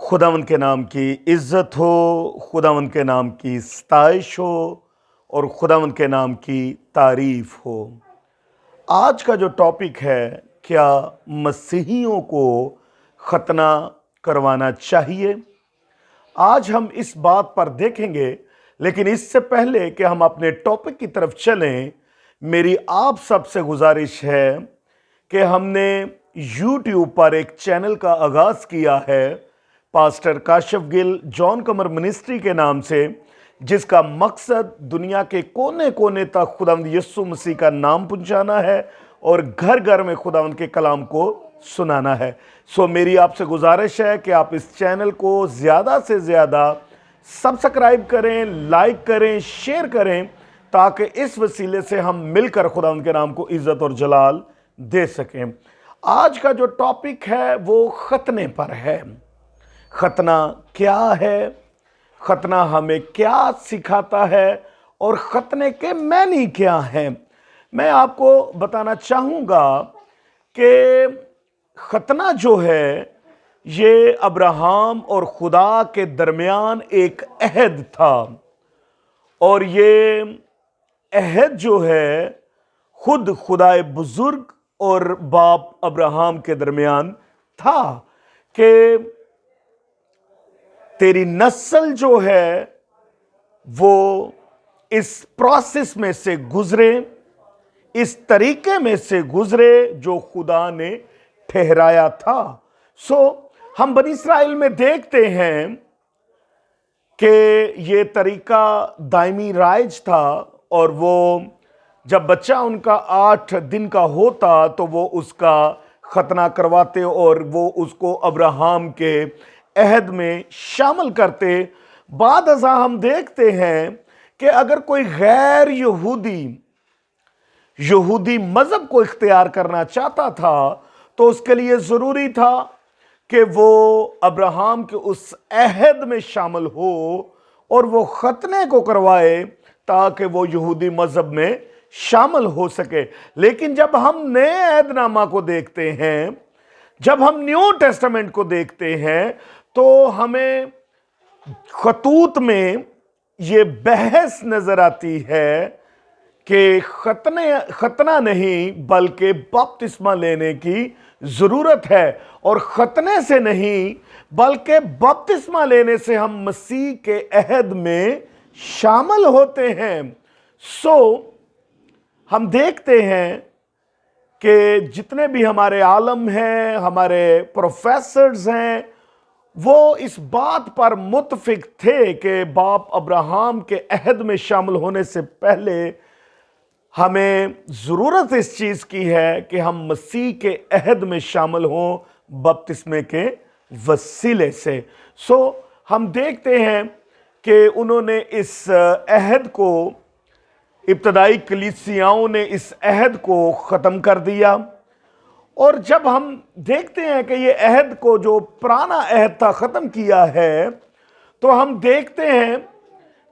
खुदावंद के नाम की इज्जत हो, खुदावंद के नाम की स्तैश हो और खुदावंद के नाम की तारीफ हो। आज का जो टॉपिक है, क्या मसीहियों को खतना करवाना चाहिए, आज हम इस बात पर देखेंगे। लेकिन इससे पहले कि हम अपने टॉपिक की तरफ चलें, मेरी आप सबसे गुजारिश है कि हमने YouTube पर एक चैनल का आगाज़ किया है, पास्टर काशिफ गिल जॉन कमर मिनिस्ट्री के नाम से, जिसका मकसद दुनिया के कोने कोने तक खुदावंद यीशु मसीह का नाम पहुंचाना है और घर घर में खुदावंद के कलाम को सुनाना है। सो मेरी आपसे गुजारिश है कि आप इस चैनल को ज़्यादा से ज़्यादा सब्सक्राइब करें, लाइक करें, शेयर करें, ताकि इस वसीले से हम मिलकर खुदावंद के नाम को इज्जत और जलाल दे सकें। आज का जो टॉपिक है वो खतने पर है। खतना क्या है, खतना हमें क्या सिखाता है और खतने के मैनी क्या हैं। मैं आपको बताना चाहूँगा कि खतना जो है ये अब्राहम और खुदा के दरमियान एक अहद था, और ये अहद जो है खुद खुदाए बुजुर्ग और बाप अब्राहम के दरमियान था कि तेरी नस्ल जो है वो इस प्रोसेस में से गुजरे, इस तरीके में से गुजरे जो खुदा ने ठहराया था। हम बनी इस्राएल में देखते हैं कि ये तरीका दायमी राइज था, और वो जब बच्चा उनका 8 दिन का होता तो वो उसका खतना करवाते और वो उसको अब्राहम के अहद में शामिल करते। बाद अज़ा हम देखते हैं कि अगर कोई गैर यहूदी मज़हब को इख्तियार करना चाहता था तो उसके लिए ज़रूरी था कि वो अब्राहम के उस अहद में शामिल हो और वो खतने को करवाए ताकि वो यहूदी मज़हब में शामिल हो सके। लेकिन जब हम नए अहदनामा को देखते हैं, जब हम न्यू टेस्टामेंट को देखते हैं, तो हमें खतूत में ये बहस नजर आती है कि खतना नहीं बल्कि बपतिस्मा लेने की जरूरत है, और खतने से नहीं बल्कि बपतिस्मा लेने से हम मसीह के अहद में शामिल होते हैं। हम देखते हैं कि जितने भी हमारे आलम हैं, हमारे प्रोफेसर्स हैं, वो इस बात पर मुत्फिक थे कि बाप अब्राहम के अहद में शामिल होने से पहले हमें ज़रूरत इस चीज़ की है कि हम मसीह के अहद में शामिल हों बपतिस्मे के वसीले से। हम देखते हैं कि उन्होंने इस अहद को, इब्तदाई कलीसियाओं ने इस अहद को ख़त्म कर दिया। और जब हम देखते हैं कि ये अहद को, जो पुराना अहद था, ख़त्म किया है, तो हम देखते हैं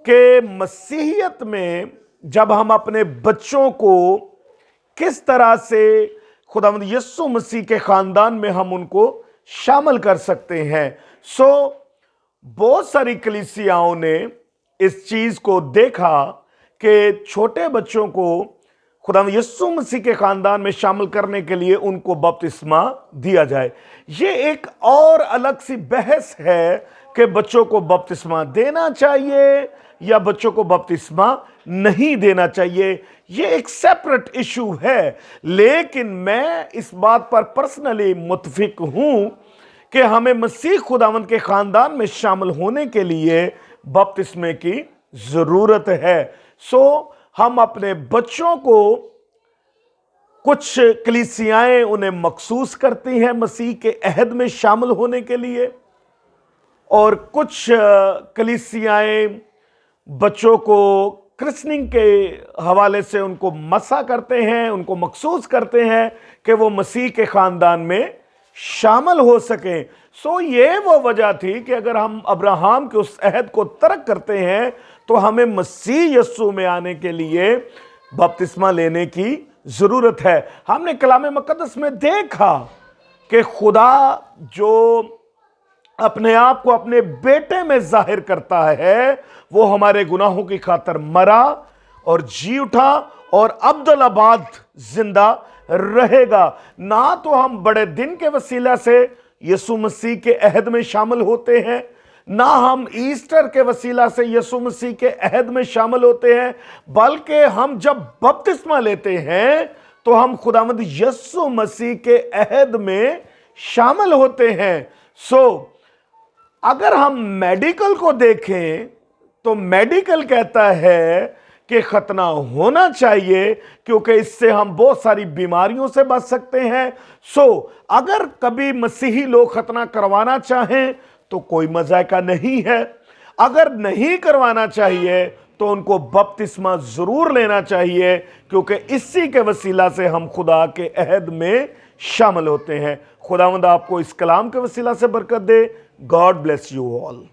कि मसीहियत में जब हम अपने बच्चों को किस तरह से खुदावंद यीशु मसीह के ख़ानदान में हम उनको शामिल कर सकते हैं। बहुत सारी कलीसियाओं ने इस चीज़ को देखा कि छोटे बच्चों को खुदावंद यीशु मसीह के ख़ानदान में शामिल करने के लिए उनको बपतिस्मा दिया जाए। ये एक और अलग सी बहस है कि बच्चों को बपतिस्मा देना चाहिए या बच्चों को बपतिस्मा नहीं देना चाहिए। ये एक सेपरेट इशू है। लेकिन मैं इस बात पर पर्सनली मुत्फिक हूं कि हमें मसीह खुदावंद के ख़ानदान में शामिल होने के लिए बपतिस्मे की ज़रूरत है। हम अपने बच्चों को, कुछ कलीसियाएं उन्हें मखसूस करती हैं मसीह के अहद में शामिल होने के लिए, और कुछ कलीसियाएं बच्चों को क्रिस्निंग के हवाले से उनको मसा करते हैं, उनको मखसूस करते हैं कि वो मसीह के ख़ानदान में शामिल हो सकें। ये वो वजह थी कि अगर हम अब्राहम के उस अहद को तर्क करते हैं तो हमें मसीह यीशु में आने के लिए बपतिस्मा लेने की ज़रूरत है। हमने कलाम मुक़द्दस में देखा कि खुदा जो अपने आप को अपने बेटे में जाहिर करता है, वो हमारे गुनाहों की खातिर मरा और जी उठा और अब्दुल्लाबाद जिंदा रहेगा। ना तो हम बड़े दिन के वसीला से यीशु मसीह के अहद में शामिल होते हैं, ना हम ईस्टर के वसीला से यीशु मसीह के अहद में शामिल होते हैं, बल्कि हम जब बपतिस्मा लेते हैं तो हम खुदावंद यीशु मसीह के अहद में शामिल होते हैं। अगर हम मेडिकल को देखें तो मेडिकल कहता है कि खतना होना चाहिए, क्योंकि इससे हम बहुत सारी बीमारियों से बच सकते हैं। अगर कभी मसीही लोग खतना करवाना चाहें तो कोई मजाका नहीं है। अगर नहीं करवाना चाहिए तो उनको बपतिस्मा जरूर लेना चाहिए, क्योंकि इसी के वसीला से हम खुदा के अहद में शामिल होते हैं। खुदावंद आपको इस कलाम के वसीला से बरकत दे। God bless you all.